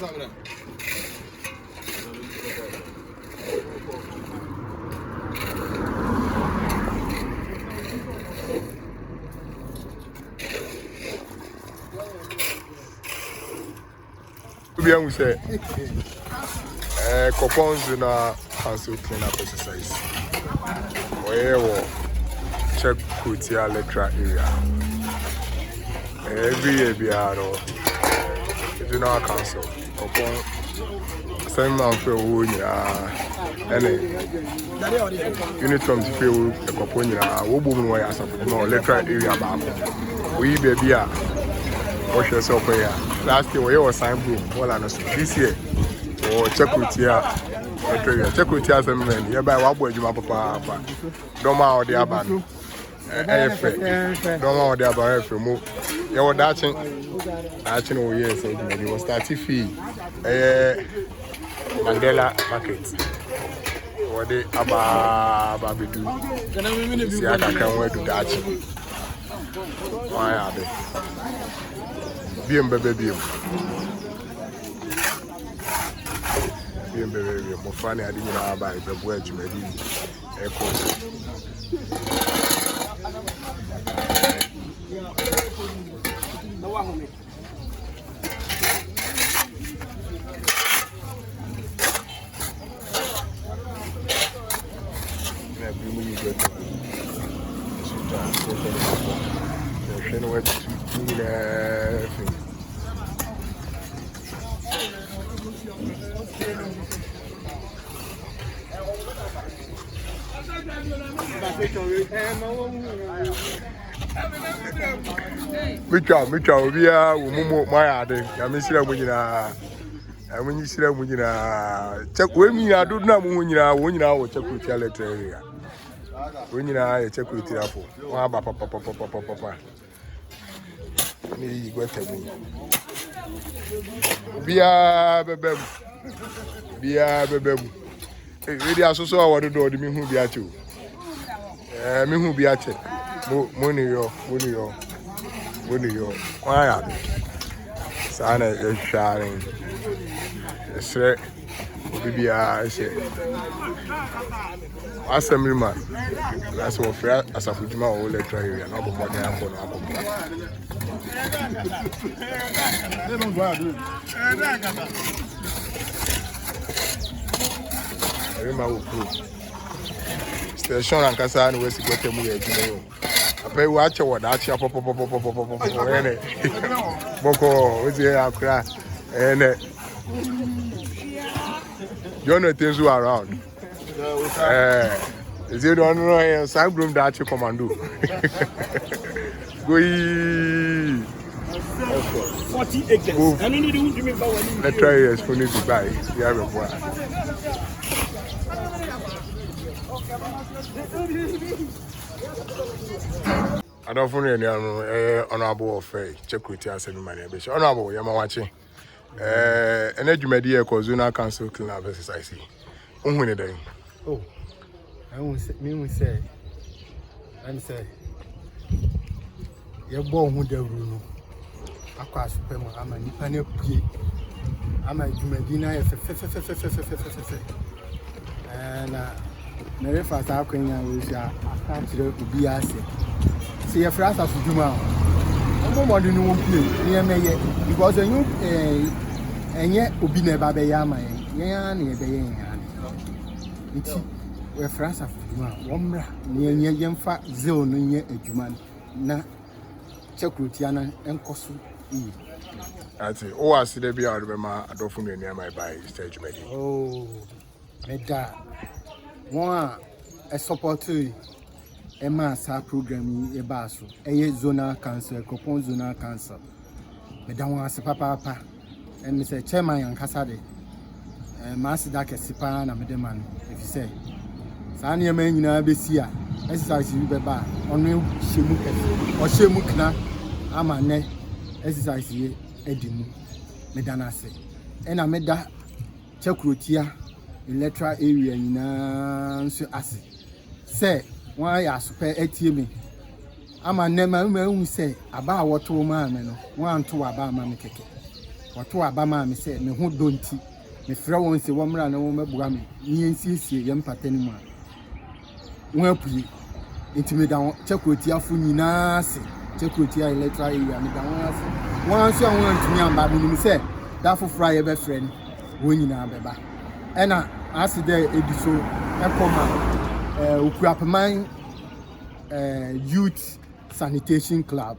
We say, Akropong Zonal Council cleanup exercise. Where Kye-Krotia Electoral area. Every year, we are Zonal Council. Akropong, same man for who you are, and uniform to feel Akropong. We boom no as a electoral area. We baby are. Wash yourself here. Last year we were signed boom. This year, or Kye-Krotia. Kye-Krotia semen. Hereby, what boy you papa? Don't mind the aban. Don't mind the aban. You were datching. Oh yes, you were starting fee. Mandela market. What they Baby do? See, I can't wait to datch. Why are they? Baby. Mo fani adi nyina aba ibebu adwumadi eko na bi mu yi gbe so ta so ta no we ni Micha, we are my ade. Yamisira Munina. I mean, you see Munina. Check with me. I do not Munina. When I will check with your letter. When you are check with your apple. Papa. You go tell me. Be a baby. Really, I saw what the door me who be at you. Me who be at it. Money yo. Why are they? Sana is sharing. Say, baby, I say. Assembly man. That's what fair as a Fujima or electoral area. No more than I'm going Station and Casa and West Guatemala. I pay watch what that's your pop. Boko, what's here? Cry. And you know things who are around. Is it on a side room that you commando? Go 40 acres. I need to give me power. Let's try it for you to buy. You have a boy. I don't find any honorable affair. Kye-Krotia ceremony. Honorable, you're watching. An educated Zonal Council cleanup exercise. When day? Oh, I won't say. I'm say. You're born with the room. Across Pema, I'm a Nipane P. I'm a Jumedina, and Mary Fast Alcania will say, I can't be asked. See a flash of Juma. I'm more than you play near me because I knew and yet Ubine Babayama, Yan, it's where France of Juma, Womra, near Yemfa, Zone, near a Juman, na Kye-Krotia and Kosu. I say, oh, I see the beer. I remember I don't find near my by stage meeting. Oh, Meda. One, a support to a master program in a bathroom, a Zonal Council, Akropong Zonal Council. Meda wants a papa, and Mr. Chairman and Cassade, and Master Daka Sipan and Medeman, if you say. Sanya men in Abesia, exercise you beba, on new Shemuk or Shemukna, Amane, exercise ye, Edimu, Medana say. And I made that Kye-Krotia. Electoral area in so as say why I super ATM. I'm a name who say about what to man, 1 2 about mammy cake. wato abama me say me ho donti me frɛ won se wo mra na wo mabua me ni ensiesie ye mpatani mu a wo apui intimi da Kye-Krotia fu nyina se Kye-Krotia electoral area me da won ase won so won antumi amba me say da fofra ye be frɛ ni wo nyina beba ena ase de ediso ekoma okuapeman youth sanitation club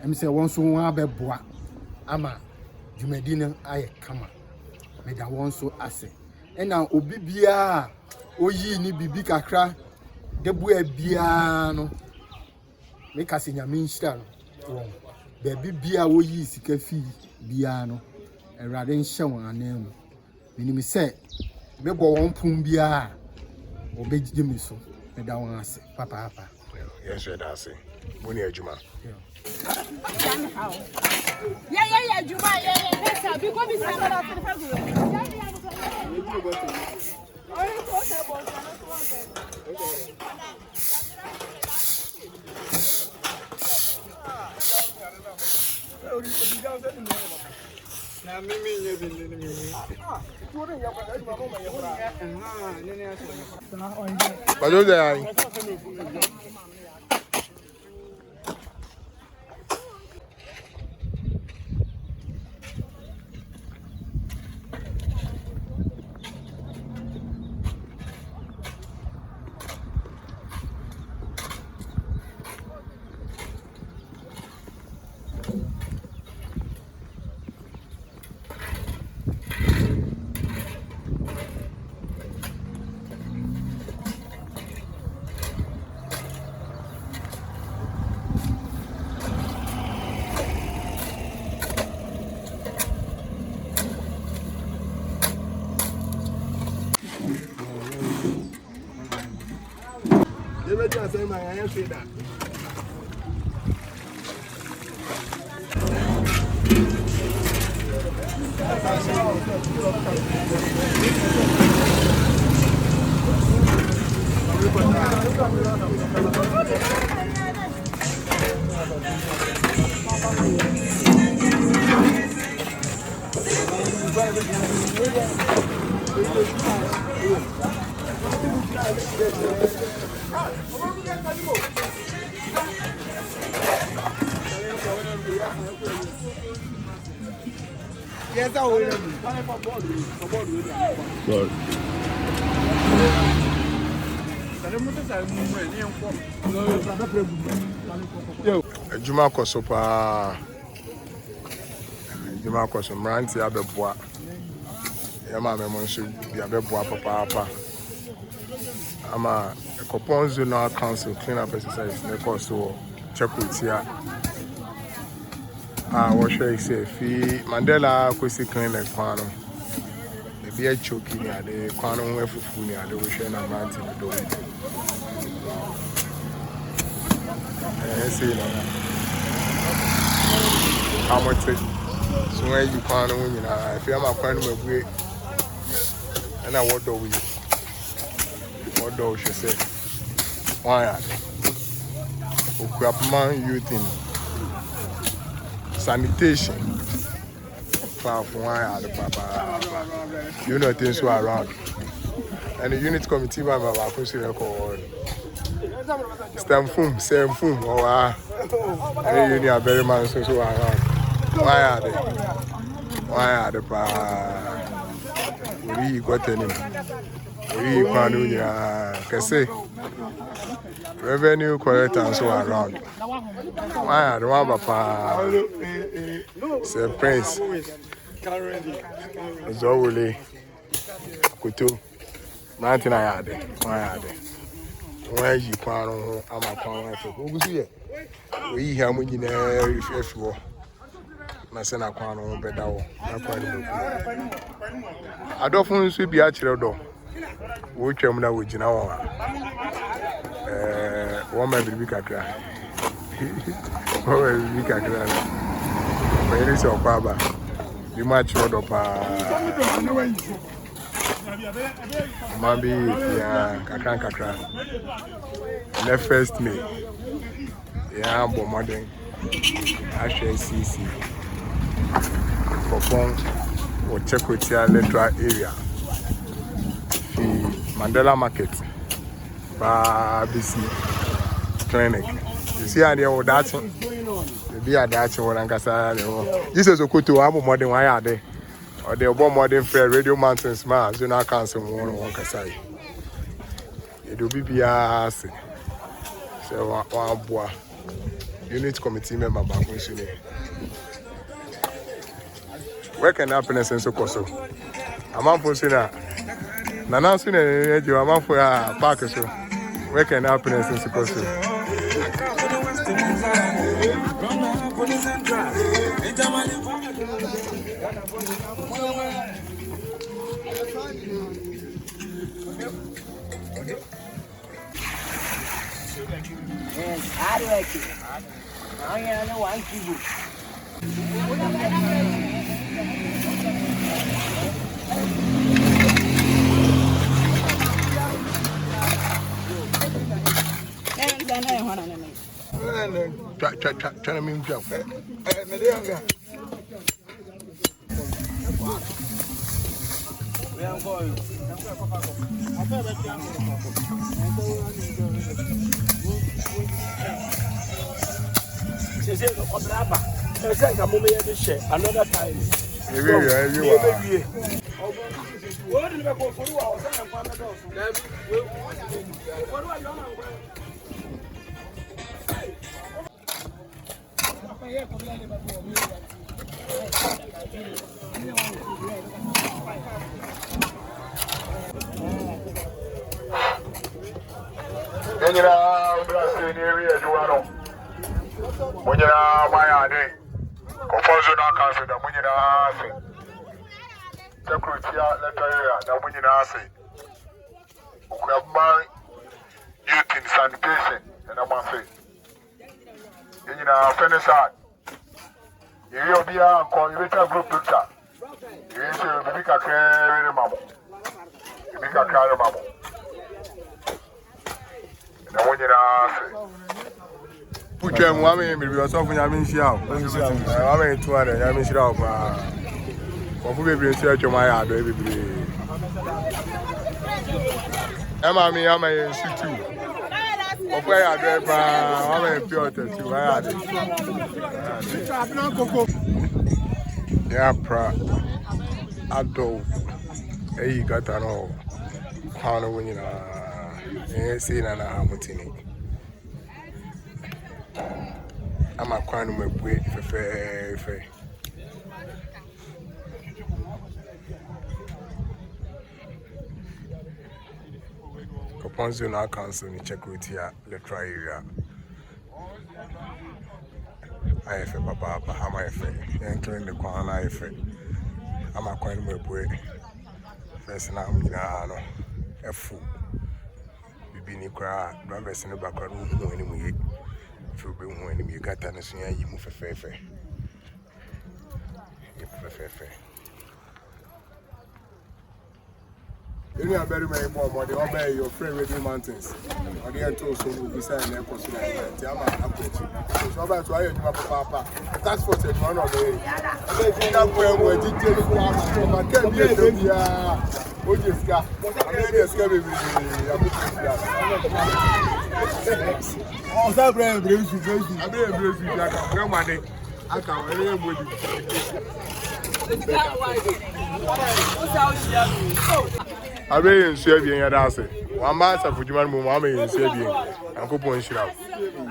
em say won so won abeboa ama Jumadina aye kama me da won so ase ena obi bia oyi ni bibi kakra de bua bia no me ka se nyame nhira no won be bia oyi sika fi bia no erade nhye won anam minimi se me bo won pum bia obegije mi so me da won ase papa yes we da say boni adwuma yeah Juma let's because we say that na mimi I say my I say that. yes, I will. Good. Juma kosopa Juma koso mranti abeboa ya ma me monso bi abeboa papa ama Akropong Zonal Council clean up exercise ne koso Kye-Krotia what should I say fi Mandela kosi clinic kwano e bi a choki ni ade kwano ho afufu ni ade wo hwe na mranti do see no how much so when you can if you am a friend me and I what do she say why Akropong youth in sanitation for why the papa you know things were around and the unit committee by my record same foom or you are very much so around why are the we got any we can say revenue collector and so around why are the one papa say prince Zonal kuto 99 why when you can I'm a pound here we have money in if you na se na kwan no beda wo na kwan no adofo nso bi a kire do wo twam na wo gina wo wo ma bibi kakra wo bibi kakra ba yiri se okwa ba bi ma kire do pa ma bi ya kakra na first me ya bo modern ahwe cc Akropong or Kye-Krotia Electoral area. Mandela Market, BC Clinic. You see, I know that be a Dutch or Ankasa. This is a good to have more than 1 year day. Or the more than fair radio mountains, Zonal Council, one Kasai. It will be a so one boy. Unit committee member back when she where can happiness and so coso? I'm out for Sina. Nana soon you are for a park so. Where can happiness and so coso? Trying to mean job. Another time. You Zonal Council, the Kye-Krotia Electoral area, the youth in sanitation, and I must say, finish out. You will be a group picture. You will be a carry mammo. You be a carry mammo. And I want you to say. Put your woman in yourself when I mean, she out. I mean, 200, I mean, she out. What will be in search of my yard, baby? I'm a shoot too. Of where I drive, I'm a pure too. I had it. Yeah, proud. Adult. Hey, you got an old. How do you know? Seen an Amutini. I'm a crown of my way for fair. Akropong Zonal Council in Kye-Krotia Electoral area. I have a papa, I'm a including the Kwan. I have I'm a coin of my way. First, now I'm in a fool. We've been in crowd, brothers in the background, who anyway. If when you got an you move a fair. You move a fair. You are very more, but they obey your friend Radio Mountains. On the end, also, will be signed and consider it. I'm so about to hire you, Papa. That's for the one of the day. I think I'm going to detail from a I mean, in Serbian, that's it. One master for Juman Mummy in Serbian, and Akropong Shirao.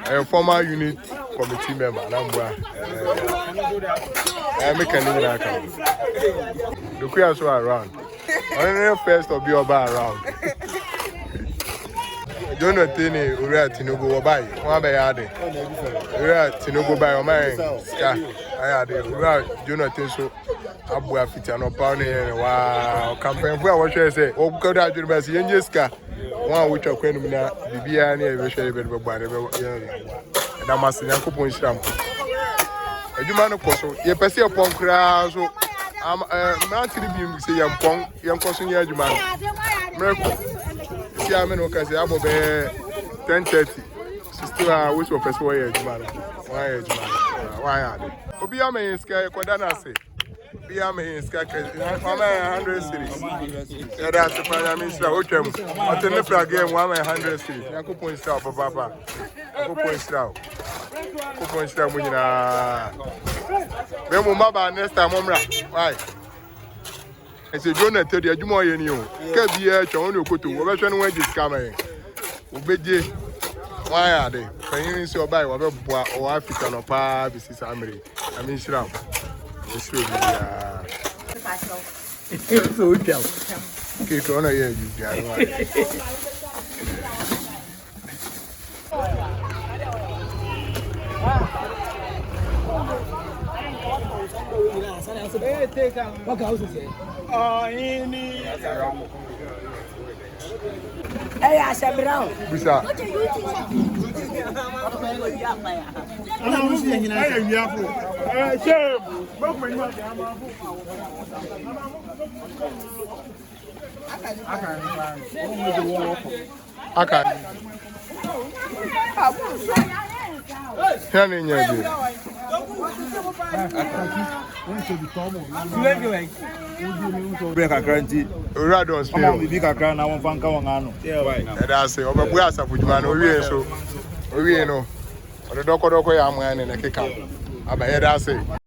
A former unit committee member, and I'm making it account. The queers were around. Only first of you around. Jonathan, we are Tinubu by one by Ade. We are Tinubu by a man. I had it. We are Jonathan. So Abu Afita no pound wow campaign for what I say. Oh, God, I do best. Yenjeska. One which are going to be Bibiani, a very very bad. And I must say, Akropong Shirao. A human of course, you perceive upon crowds. I'm not to be say young Pong, young person, young man. See, I'm in Ocasio, I'm over 10:30. still which was person why Obi am in sky Kodana say. Be am in sky 100 series. Yeah, that's the plan. I mean, so okay. But the next game 100 series. I go point star for Papa. I go point star. Go point star when you na. When we maba next time, Momra. Why? I say Jonah tell you more you know. Can be here. Chon you go to. We be when this camera. We be why are they? Can you see buy or African or pa business Ameri? I mean, Shram. It's really So tell. Kye-Krotia here you What house is it? Oh, hey, I said, Brown. Bisa. Okay. Here ni break a guarantee. Radon Come on, big a crown. I want Fanka Wangano. Yeah, right. That's it. Oba buya sa fujuma no wie so. Owie no. Odo doko ya amwan ne keka. Aba here that's it.